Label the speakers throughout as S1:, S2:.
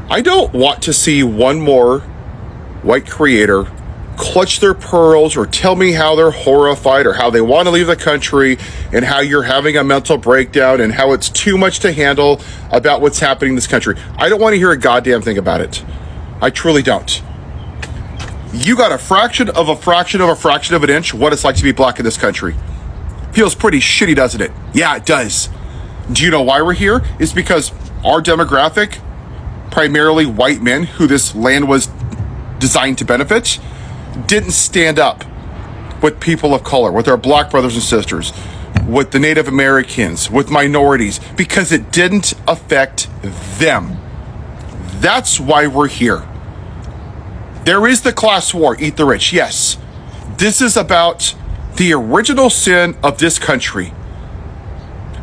S1: I don't want to see one more white creator clutch their pearls or tell me how they're horrified or how they want to leave the country and how you're having a mental breakdown and how it's too much to handle about what's happening in this country. I don't want to hear a goddamn thing about it. I truly don't. You got a fraction of a fraction of a fraction of an inch what it's like to be black in this country. Feels pretty shitty, doesn't it? Yeah, it does. Do you know why we're here? It's because our demographic, primarily white men who this land was designed to benefit, didn't stand up with people of color, with our black brothers and sisters, with the Native Americans, with minorities, because it didn't affect them. That's why we're here. There is the class war, eat the rich, yes. This is about the original sin of this country.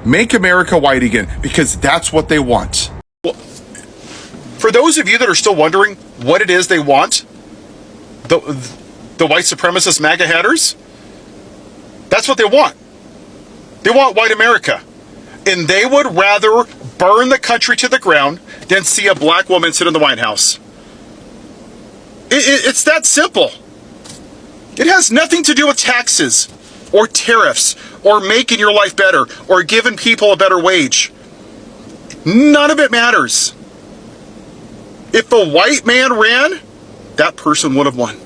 S1: Make America white again, because that's what they want. Well, for those of you that are still wondering what it is they want, the white supremacist MAGA haters, that's what they want. They want white America. And they would rather burn the country to the ground than see a black woman sit in the White House. It's that simple. It has nothing to do with taxes or tariffs or making your life better or giving people a better wage. None of it matters. If a white man ran, that person would have won.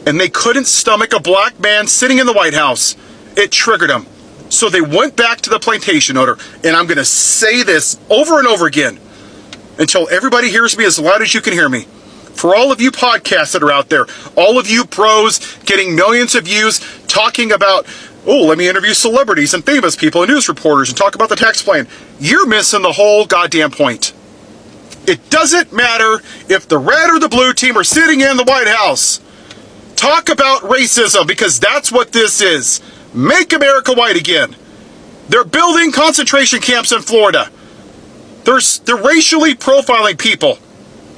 S1: And they couldn't stomach a black man sitting in the White House. It triggered them. So they went back to the plantation owner. And I'm going to say this over and over again until everybody hears me as loud as you can hear me. For all of you podcasts that are out there, all of you pros getting millions of views talking about, oh, let me interview celebrities and famous people and news reporters and talk about the tax plan. You're missing the whole goddamn point. It doesn't matter if the red or the blue team are sitting in the White House. Talk about racism, because that's what this is. Make America white again. They're building concentration camps in Florida. They're racially profiling people.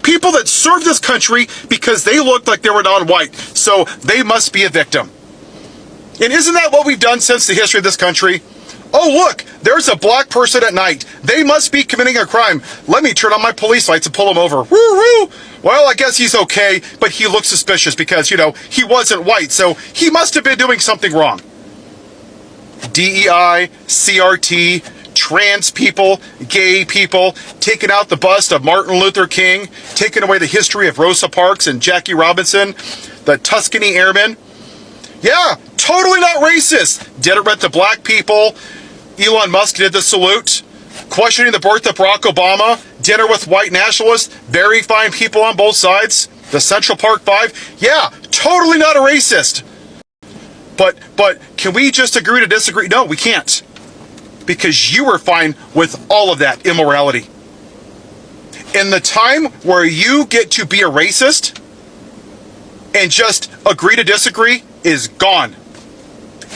S1: People that served this country because they looked like they were non-white. So they must be a victim. And isn't that what we've done since the history of this country? Oh, look, there's a black person at night. They must be committing a crime. Let me turn on my police lights and pull him over. Woo-woo! Well, I guess he's okay, but he looks suspicious because, he wasn't white, so he must have been doing something wrong. DEI, CRT, trans people, gay people, taking out the bust of Martin Luther King, taking away the history of Rosa Parks and Jackie Robinson, the Tuscany Airmen. Yeah, totally not racist. Did it to black people. Elon Musk did the salute. Questioning the birth of Barack Obama. Dinner with white nationalists. Very fine people on both sides. The Central Park Five. Yeah, totally not a racist. But can we just agree to disagree? No, we can't. Because you were fine with all of that immorality. In the time where you get to be a racist and just agree to disagree is gone.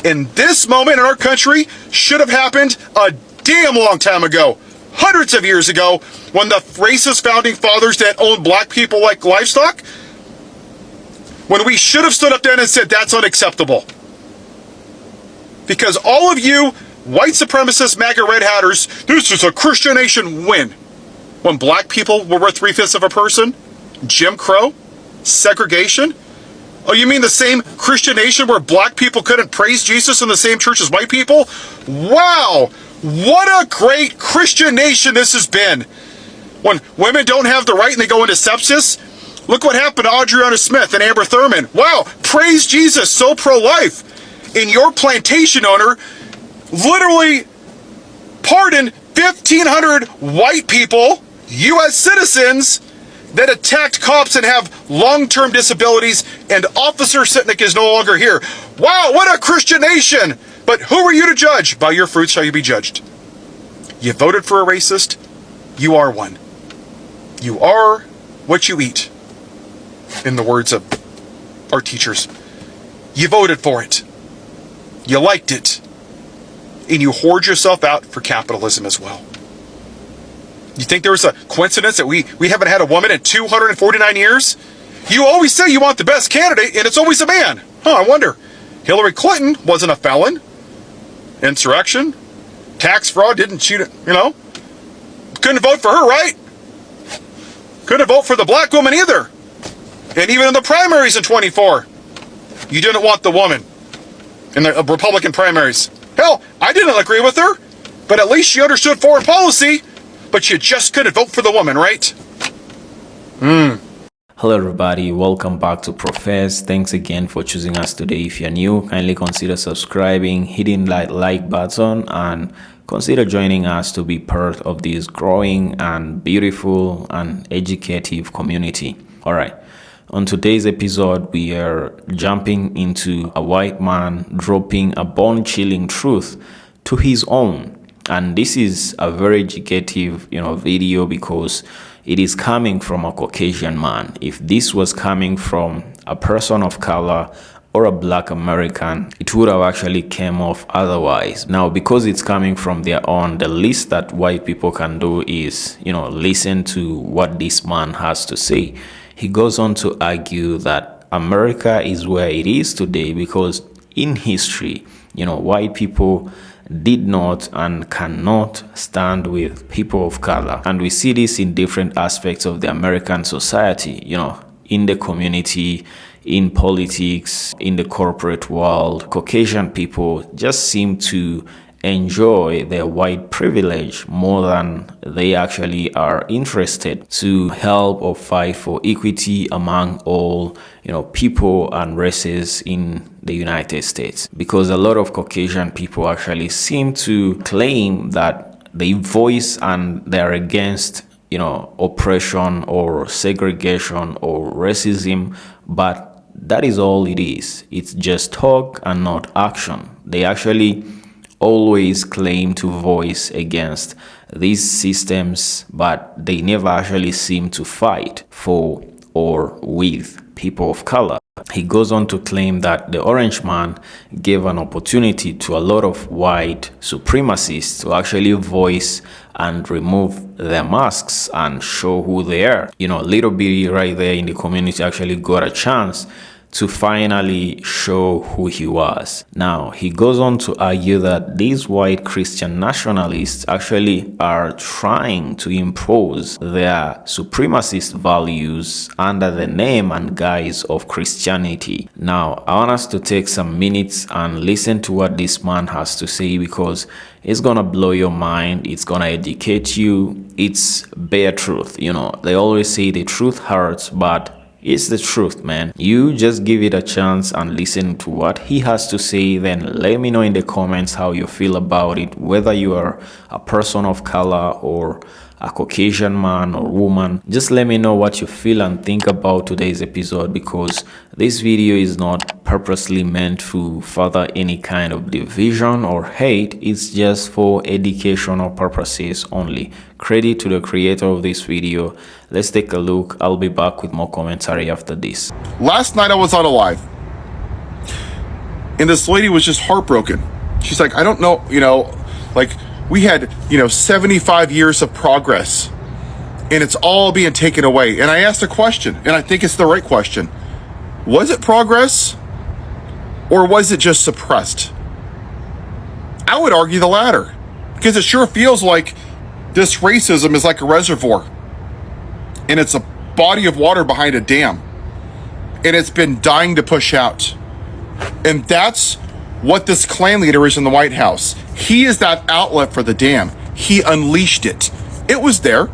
S1: And this moment in our country should have happened a damn long time ago. Hundreds of years ago, when the racist founding fathers that owned black people like livestock, when we should have stood up then and said that's unacceptable. Because all of you white supremacist MAGA red hatters, this is a Christian nation win. When black people were worth 3/5 of a person? Jim Crow? Segregation? Oh, you mean the same Christian nation where black people couldn't praise Jesus in the same church as white people? Wow! What a great Christian nation this has been. When women don't have the right and they go into sepsis, look what happened to Audriana Smith and Amber Thurman. Wow! Praise Jesus, so pro-life. And your plantation owner literally pardoned 1,500 white people, U.S. citizens, that attacked cops and have long-term disabilities, and Officer Sitnik is no longer here. Wow, what a Christian nation! But who are you to judge? By your fruits shall you be judged. You voted for a racist, you are one. You are what you eat, in the words of our teachers. You voted for it. You liked it. And you hoard yourself out for capitalism as well. You think there was a coincidence that we haven't had a woman in 249 years? You always say you want the best candidate, and it's always a man. I wonder. Hillary Clinton wasn't a felon. Insurrection. Tax fraud, didn't cheat, couldn't vote for her, right? couldn't vote for the black woman either. And even in the primaries in 24, you didn't want the woman in the Republican primaries. Hell, I didn't agree with her, but at least she understood foreign policy, but you just couldn't vote for the woman, right?
S2: Hello everybody, welcome back to Profess. Thanks again for choosing us today. If you're new, kindly consider subscribing, hitting that like button, and consider joining us to be part of this growing and beautiful and educative community. All right, on today's episode, we are jumping into a white man dropping a bone-chilling truth to his own. And this is a very educative, video because it is coming from a Caucasian man. If this was coming from a person of color or a black American, it would have actually came off otherwise. Now, because it's coming from their own, the least that white people can do is, listen to what this man has to say. He goes on to argue that America is where it is today because in history, white people did not and cannot stand with people of color. And we see this in different aspects of the American society, in the community, in politics, in the corporate world. Caucasian people just seem to enjoy their white privilege more than they actually are interested to help or fight for equity among all people and races in the United States, because a lot of Caucasian people actually seem to claim that they voice and they're against oppression or segregation or racism, but that is all it is. It's just talk and not action. They actually always claim to voice against these systems, but they never actually seem to fight for or with people of color. He goes on to claim that the orange man gave an opportunity to a lot of white supremacists to actually voice and remove their masks and show who they are. Little bitty right there in the community actually got a chance to finally show who he was. Now, he goes on to argue that these white Christian nationalists actually are trying to impose their supremacist values under the name and guise of Christianity. Now, I want us to take some minutes and listen to what this man has to say, because it's gonna blow your mind, it's gonna educate you, it's bare truth. They always say the truth hurts, but it's the truth, man. You just give it a chance and listen to what he has to say. Then let me know in the comments how you feel about it, whether you are a person of color or a Caucasian man or woman. Just let me know what you feel and think about today's episode, because this video is not purposely meant to further any kind of division or hate. It's just for educational purposes only. Credit to the creator of this video. Let's take a look. I'll be back with more commentary after this.
S1: Last night I was on a live, and this lady was just heartbroken. She's like, I don't know, like, we had, 75 years of progress, and it's all being taken away. And I asked a question, and I think it's the right question. Was it progress, or was it just suppressed? I would argue the latter, because it sure feels like this racism is like a reservoir, and it's a body of water behind a dam, and it's been dying to push out. And that's what this Klan leader is in the White House. He is that outlet for the dam. He unleashed it. It was there.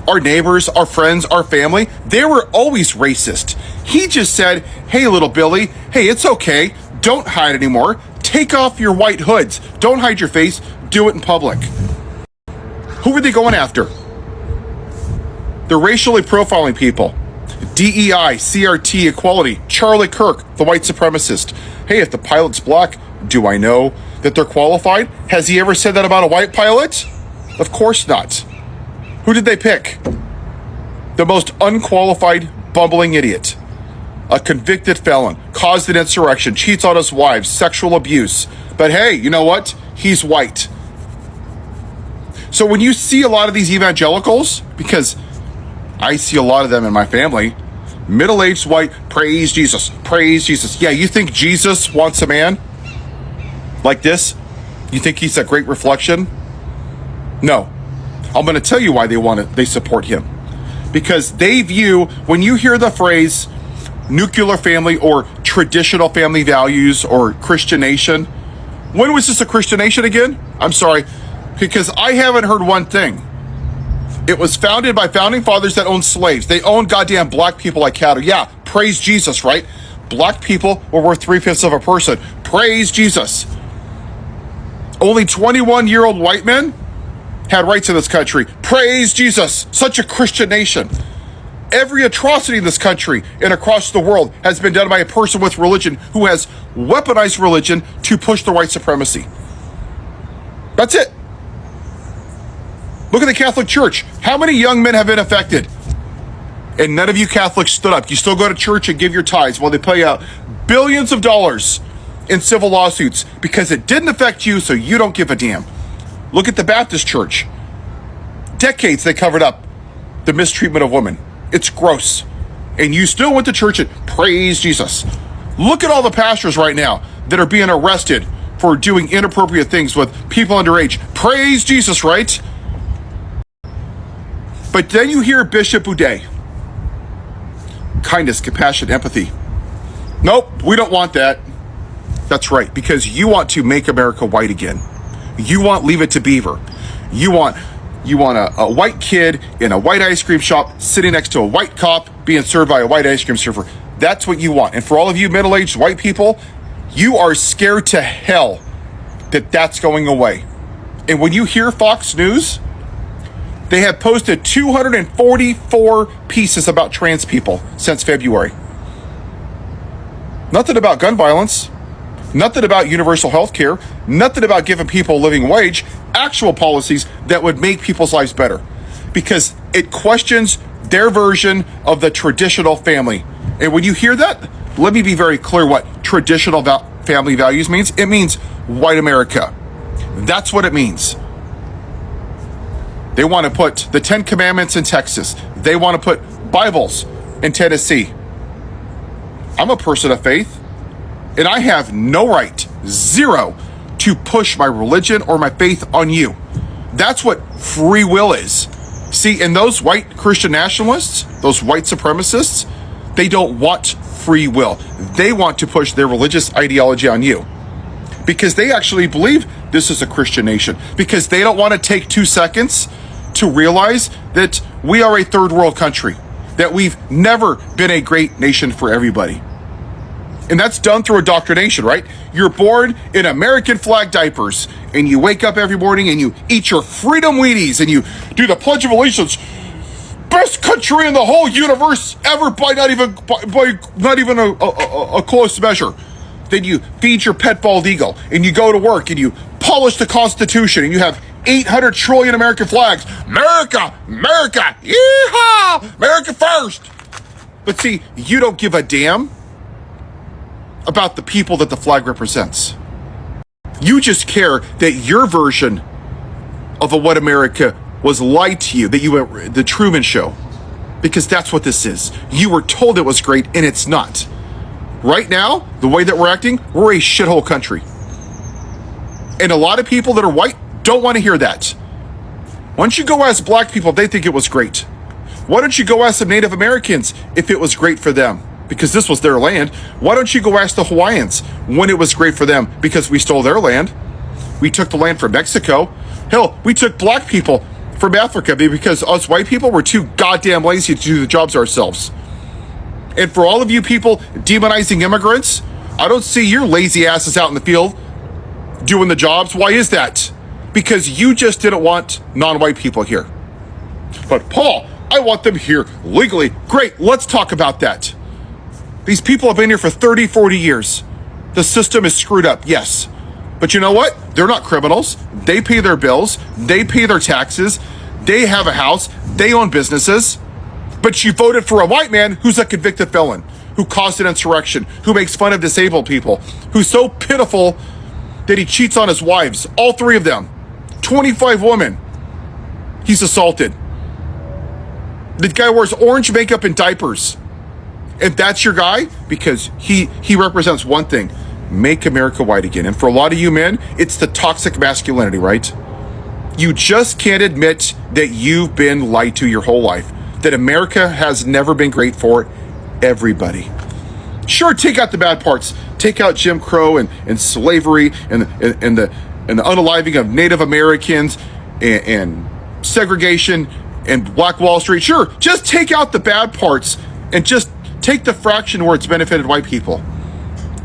S1: Our neighbors, our friends, our family, they were always racist. He just said, hey, little Billy, hey, it's okay. Don't hide anymore. Take off your white hoods. Don't hide your face. Do it in public. Who were they going after? They're racially profiling people. DEI, CRT, equality, Charlie Kirk, the white supremacist. Hey, if the pilot's black, do I know that they're qualified? Has he ever said that about a white pilot? Of course not. Who did they pick? The most unqualified, bumbling idiot. A convicted felon, caused an insurrection, cheats on his wives, sexual abuse. But hey, you know what? He's white. So when you see a lot of these evangelicals, because I see a lot of them in my family, middle-aged white, praise Jesus, praise Jesus. Yeah, you think Jesus wants a man like this? You think he's a great reflection? No. I'm going to tell you why they support him. because they view, when you hear the phrase nuclear family or traditional family values or Christian nation, when was this a Christian nation again? I'm sorry, because I haven't heard one thing. It was founded by founding fathers that owned slaves. They owned goddamn black people like cattle. Yeah, praise Jesus, right? Black people were worth 3/5 of a person. Praise Jesus. Only 21-year-old white men had rights in this country. Praise Jesus. Such a Christian nation. Every atrocity in this country and across the world has been done by a person with religion who has weaponized religion to push the white supremacy. That's it. Look at the Catholic Church. How many young men have been affected? And none of you Catholics stood up. You still go to church and give your tithes while they pay out billions of dollars in civil lawsuits because it didn't affect you, so you don't give a damn. Look at the Baptist Church. Decades they covered up the mistreatment of women. It's gross. And you still went to church and praise Jesus. Look at all the pastors right now that are being arrested for doing inappropriate things with people underage. Praise Jesus, right? But then you hear Bishop Uday. Kindness, compassion, empathy. Nope, we don't want that. That's right, because you want to make America white again. You want Leave It to Beaver. You want a white kid in a white ice cream shop sitting next to a white cop being served by a white ice cream server. That's what you want. And for all of you middle-aged white people, you are scared to hell that that's going away. And when you hear Fox News, they have posted 244 pieces about trans people since February. Nothing about gun violence. Nothing about universal health care. Nothing about giving people a living wage. Actual policies that would make people's lives better. Because it questions their version of the traditional family. And when you hear that, let me be very clear what traditional family values means. It means white America. That's what it means. They want to put the 10 Commandments in Texas. They want to put Bibles in Tennessee. I'm a person of faith, and I have no right, zero, to push my religion or my faith on you. That's what free will is. See, and those white Christian nationalists, those white supremacists, they don't want free will. They want to push their religious ideology on you because they actually believe this is a Christian nation, because they don't want to take 2 seconds to realize that we are a third world country, that we've never been a great nation for everybody. And that's done through indoctrination, right? You're born in American flag diapers, and you wake up every morning and you eat your Freedom Wheaties and you do the Pledge of Allegiance. Best country in the whole universe ever by not even a close measure. Then you feed your pet bald eagle and you go to work and you polish the Constitution and you have 800 trillion American flags. America, America, yeehaw, America first. But see, you don't give a damn about the people that the flag represents. You just care that your version of what America was lied to you, that you were the Truman Show, because that's what this is. You were told it was great and it's not. Right now, the way that we're acting, we're a shithole country. And a lot of people that are white don't want to hear that. Why don't you go ask black people if they think it was great? Why don't you go ask some Native Americans if it was great for them? Because this was their land. Why don't you go ask the Hawaiians when it was great for them? Because we stole their land. We took the land from Mexico. Hell, we took black people from Africa because us white people were too goddamn lazy to do the jobs ourselves. And for all of you people demonizing immigrants, I don't see your lazy asses out in the field doing the jobs. Why is that? Because you just didn't want non-white people here. But Paul, I want them here legally. Great, let's talk about that. These people have been here for 30, 40 years. The system is screwed up, yes. But you know what? They're not criminals. They pay their bills. They pay their taxes. They have a house. They own businesses. But you voted for a white man who's a convicted felon, who caused an insurrection, who makes fun of disabled people, who's so pitiful that he cheats on his wives, all 3 of them. 25 women he's assaulted. The guy wears orange makeup and diapers. And that's your guy? Because he represents one thing: make America white again. And for a lot of you men, it's the toxic masculinity, right? You just can't admit that you've been lied to your whole life, that America has never been great for everybody. Sure, take out the bad parts. Take out Jim Crow and slavery and the unaliving of Native Americans and segregation and Black Wall Street. Sure, just take out the bad parts and just take the fraction where it's benefited white people.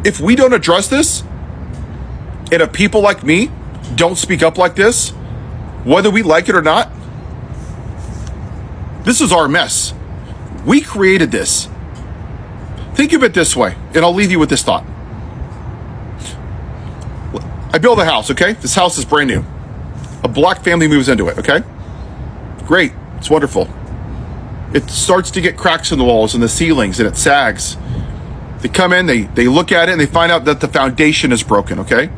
S1: If we don't address this, and if people like me don't speak up like this, whether we like it or not, this is our mess. We created this. Think of it this way, and I'll leave you with this thought. I build a house, okay? This house is brand new. A black family moves into it, okay? Great, it's wonderful. It starts to get cracks in the walls and the ceilings, and it sags. They come in, they look at it, and they find out that the foundation is broken, okay?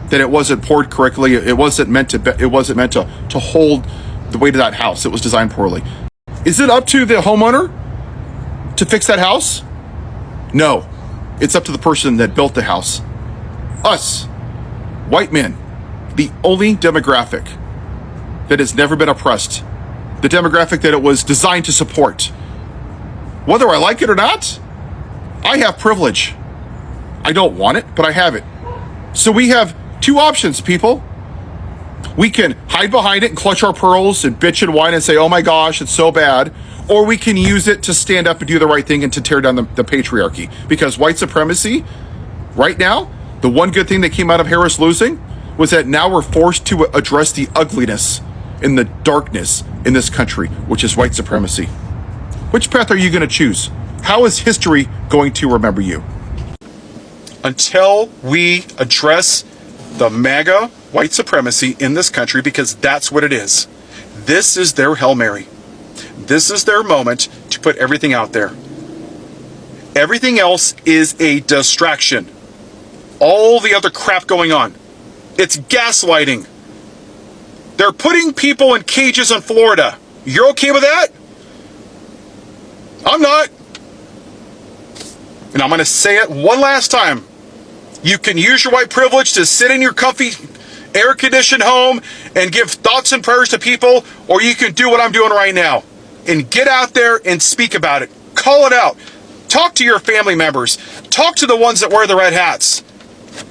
S1: That it wasn't poured correctly. It wasn't meant to hold the weight of that house. It was designed poorly. Is it up to the homeowner to fix that house? No, it's up to the person that built the house. Us, white men, the only demographic that has never been oppressed, the demographic that it was designed to support. Whether I like it or not, I have privilege. I don't want it, but I have it. So we have two options, people. We can hide behind it and clutch our pearls and bitch and whine and say, oh my gosh, it's so bad. Or we can use it to stand up and do the right thing and to tear down the patriarchy. Because white supremacy, right now, the one good thing that came out of Harris losing was that now we're forced to address the ugliness and the darkness in this country, which is white supremacy. Which path are you going to choose? How is history going to remember you? Until we address the MAGA white supremacy in this country, because that's what it is. This is their Hail Mary. This is their moment to put everything out there. Everything else is a distraction. All the other crap going on. It's gaslighting. They're putting people in cages in Florida. You're okay with that? I'm not. And I'm going to say it one last time. You can use your white privilege to sit in your comfy, air-conditioned home and give thoughts and prayers to people, or you can do what I'm doing right now and get out there and speak about it. Call it out. Talk to your family members. Talk to the ones that wear the red hats.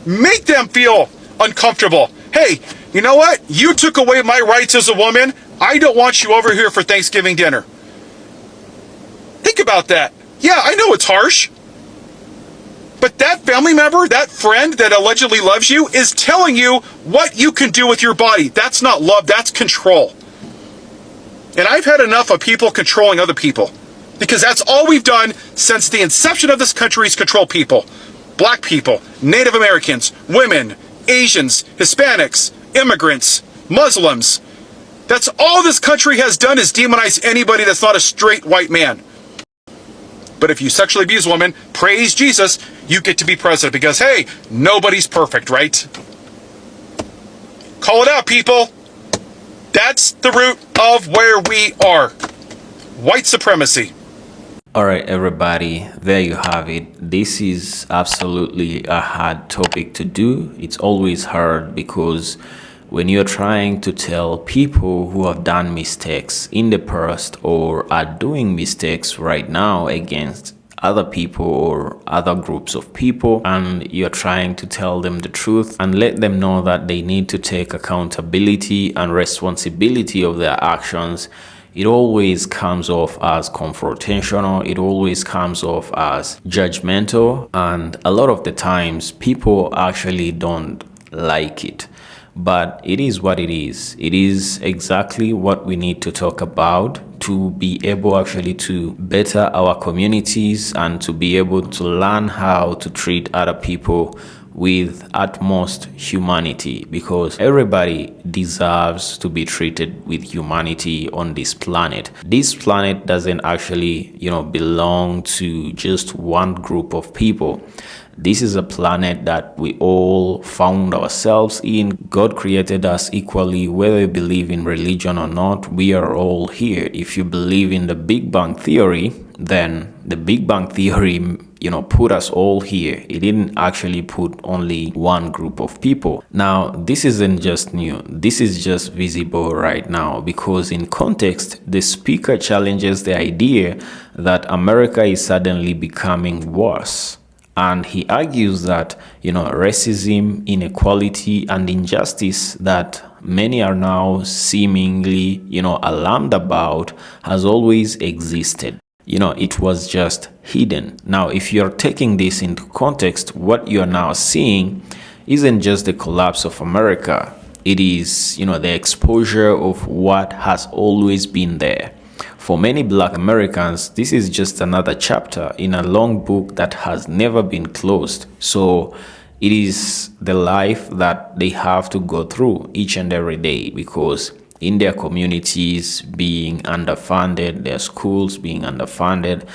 S1: Make them feel uncomfortable. Hey, you know what? You took away my rights as a woman. I don't want you over here for Thanksgiving dinner. Think about that. Yeah, I know it's harsh. But that family member, that friend that allegedly loves you, is telling you what you can do with your body. That's not love, that's control. And I've had enough of people controlling other people. Because that's all we've done since the inception of this country is control people. Black people, Native Americans, women, Asians, Hispanics, immigrants, Muslims. That's all this country has done is demonize anybody that's not a straight white man. But if you sexually abuse a woman, praise Jesus, you get to be president because, hey, nobody's perfect, right? Call it out, people. That's the root of where we are. White supremacy.
S2: All right, everybody, there you have it. This is absolutely a hard topic to do. It's always hard because when you're trying to tell people who have done mistakes in the past or are doing mistakes right now against other people or other groups of people, and you're trying to tell them the truth and let them know that they need to take accountability and responsibility of their actions, it always comes off as confrontational. It always comes off as judgmental. And a lot of the times people actually don't like it. But it is what it is. It is exactly what we need to talk about to be able actually to better our communities and to be able to learn how to treat other people with utmost humanity, because everybody deserves to be treated with humanity on this planet. This planet doesn't actually, belong to just one group of people. This is a planet that we all found ourselves in. God created us equally, whether you believe in religion or not. We are all here. If you believe in the Big Bang Theory, then the Big Bang Theory, put us all here. It didn't actually put only one group of people. Now, this isn't just new. This is just visible right now because in context, the speaker challenges the idea that America is suddenly becoming worse. And he argues that, racism, inequality, and injustice that many are now seemingly, alarmed about has always existed. It was just hidden. Now, if you're taking this into context, what you're now seeing isn't just the collapse of America. It is, the exposure of what has always been there. For many Black Americans, this is just another chapter in a long book that has never been closed. So it is the life that they have to go through each and every day because in their communities being underfunded, their schools being underfunded,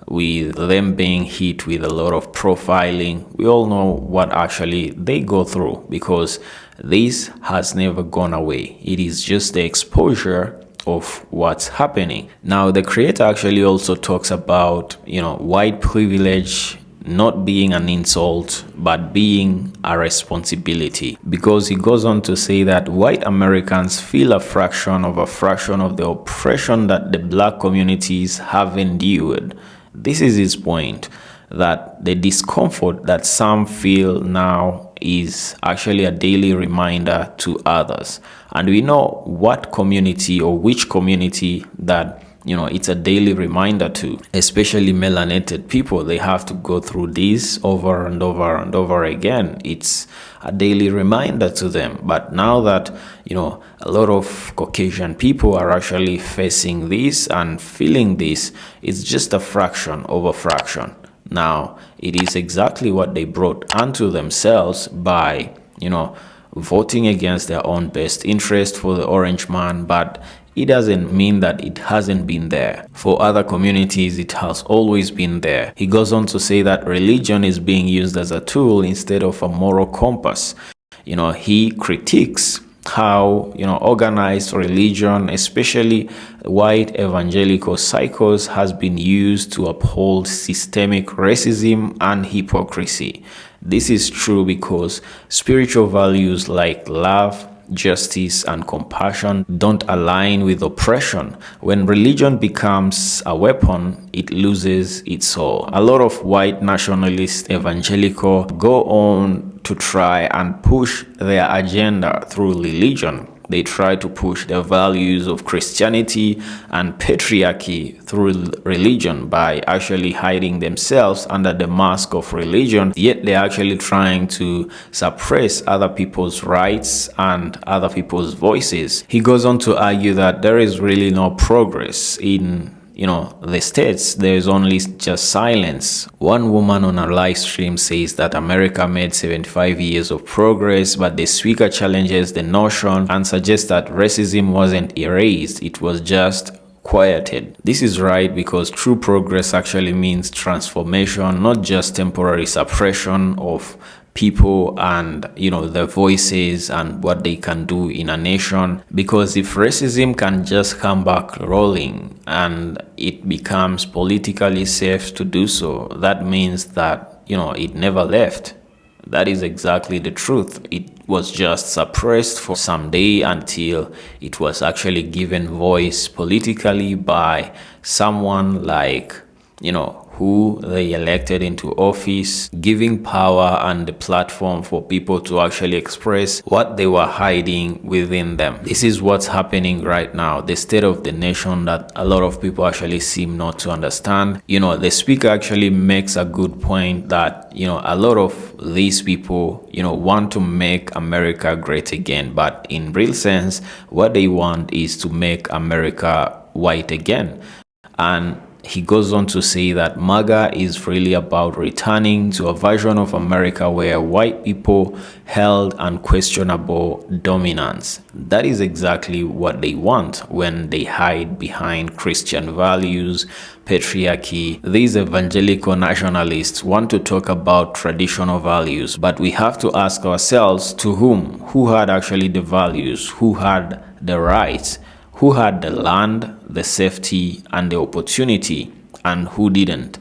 S2: with them being hit with a lot of profiling, we all know what actually they go through because this has never gone away. It is just the exposure of what's happening. Now, the creator actually also talks about, white privilege not being an insult, but being a responsibility. Because he goes on to say that white Americans feel a fraction of the oppression that the Black communities have endured. This is his point, that the discomfort that some feel now is actually a daily reminder to others. And we know what community or which community that it's a daily reminder to, especially melanated people. They have to go through this over and over and over again. It's a daily reminder to them. But now that, a lot of Caucasian people are actually facing this and feeling this, it's just a fraction of a fraction. Now, it is exactly what they brought onto themselves by, voting against their own best interest for the orange man, but it doesn't mean that it hasn't been there. For other communities, it has always been there. He goes on to say that religion is being used as a tool instead of a moral compass. He critiques how, organized religion, especially white evangelical cycles, has been used to uphold systemic racism and hypocrisy. This is true because spiritual values like love, justice, and compassion don't align with oppression. When religion becomes a weapon, it loses its soul. A lot of white nationalist evangelical go on to try and push their agenda through religion. They try to push the values of Christianity and patriarchy through religion by actually hiding themselves under the mask of religion, yet they're actually trying to suppress other people's rights and other people's voices. He goes on to argue that there is really no progress in the States. There is only just silence. One woman on a live stream says that America made 75 years of progress, but the speaker challenges the notion and suggests that racism wasn't erased, it was just quieted. This is right because true progress actually means transformation, not just temporary suppression of people and their voices and what they can do in a nation. Because if racism can just come back rolling and it becomes politically safe to do so, that means that it never left. That is exactly the truth. It was just suppressed for some day until it was actually given voice politically by someone like who they elected into office, giving power and the platform for people to actually express what they were hiding within them. This is what's happening right now, the state of the nation that a lot of people actually seem not to understand. The speaker actually makes a good point that, a lot of these people, want to make America great again. But in real sense, what they want is to make America white again. And he goes on to say that MAGA is really about returning to a version of America where white people held unquestionable dominance. That is exactly what they want when they hide behind Christian values, patriarchy. These evangelical nationalists want to talk about traditional values, but we have to ask ourselves to whom? Who had actually the values? Who had the rights? Who had the land, the safety, and the opportunity, and who didn't?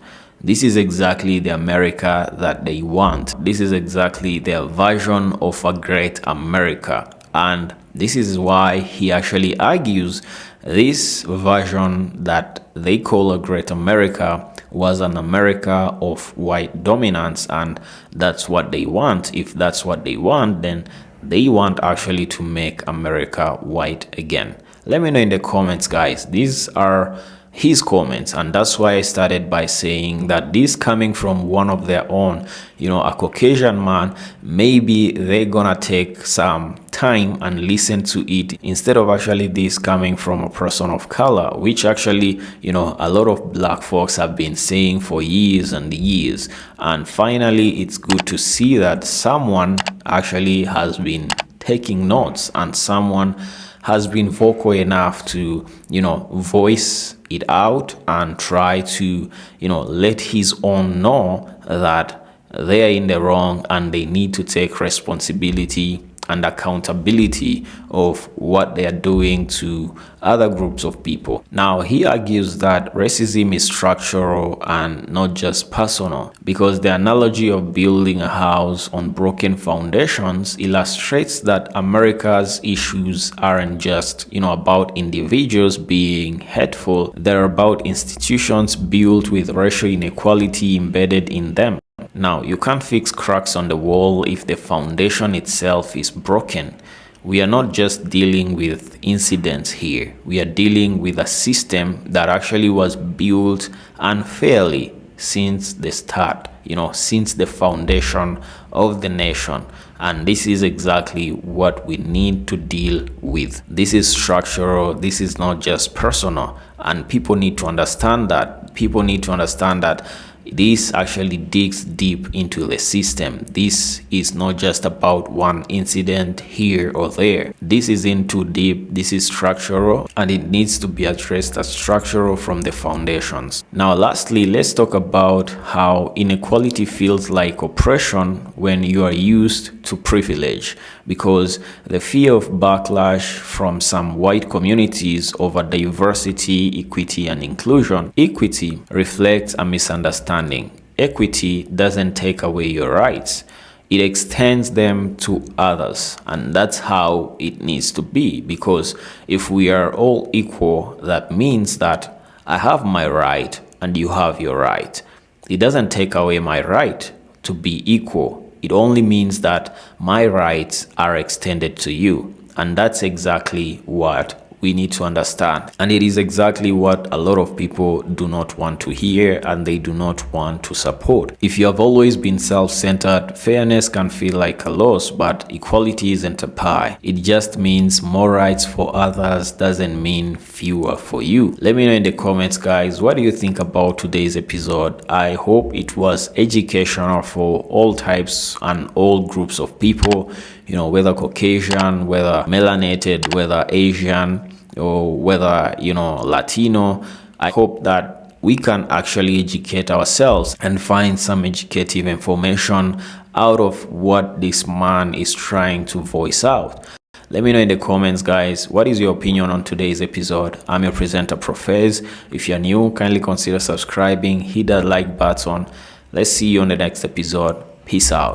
S2: This is exactly the America that they want. This is exactly their version of a great America. And this is why he actually argues this version that they call a great America was an America of white dominance, and that's what they want. If that's what they want, then they want actually to make America white again. Let me know in the comments, guys. These are his comments, and that's why I started by saying that this coming from one of their own, a Caucasian man, maybe they're gonna take some time and listen to it instead of actually this coming from a person of color, which actually a lot of black folks have been saying for years and years. And finally, it's good to see that someone actually has been taking notes and someone has been vocal enough to voice it out and try to let his own know that they are in the wrong and they need to take responsibility and accountability of what they are doing to other groups of people. Now, he argues that racism is structural and not just personal, because the analogy of building a house on broken foundations illustrates that America's issues aren't just, about individuals being hateful. They're about institutions built with racial inequality embedded in them. Now, you can't fix cracks on the wall if the foundation itself is broken. We are not just dealing with incidents here. We are dealing with a system that actually was built unfairly since the start, since the foundation of the nation. And this is exactly what we need to deal with. This is structural. This is not just personal. And people need to understand that. People need to understand that this actually digs deep into the system. This is not just about one incident here or there. This is in too deep. This is structural, and it needs to be addressed as structural from the foundations. Now, lastly, let's talk about how inequality feels like oppression when you are used to privilege, because the fear of backlash from some white communities over diversity, equity, and inclusion. Equity reflects a misunderstanding. Equity doesn't take away your rights. It extends them to others, and that's how it needs to be, because if we are all equal, that means that I have my right and you have your right. It doesn't take away my right to be equal. It only means that my rights are extended to you, and that's exactly what we need to understand. And it is exactly what a lot of people do not want to hear and they do not want to support. If you have always been self-centered, fairness can feel like a loss, but equality isn't a pie. It just means more rights for others doesn't mean fewer for you. Let me know in the comments, guys, what do you think about today's episode? I hope it was educational for all types and all groups of people, whether Caucasian, whether melanated, whether Asian, or whether, Latino. I hope that we can actually educate ourselves and find some educative information out of what this man is trying to voice out. Let me know in the comments, guys, what is your opinion on today's episode? I'm your presenter, Profez. If you're new, kindly consider subscribing, hit that like button. Let's see you on the next episode. Peace out.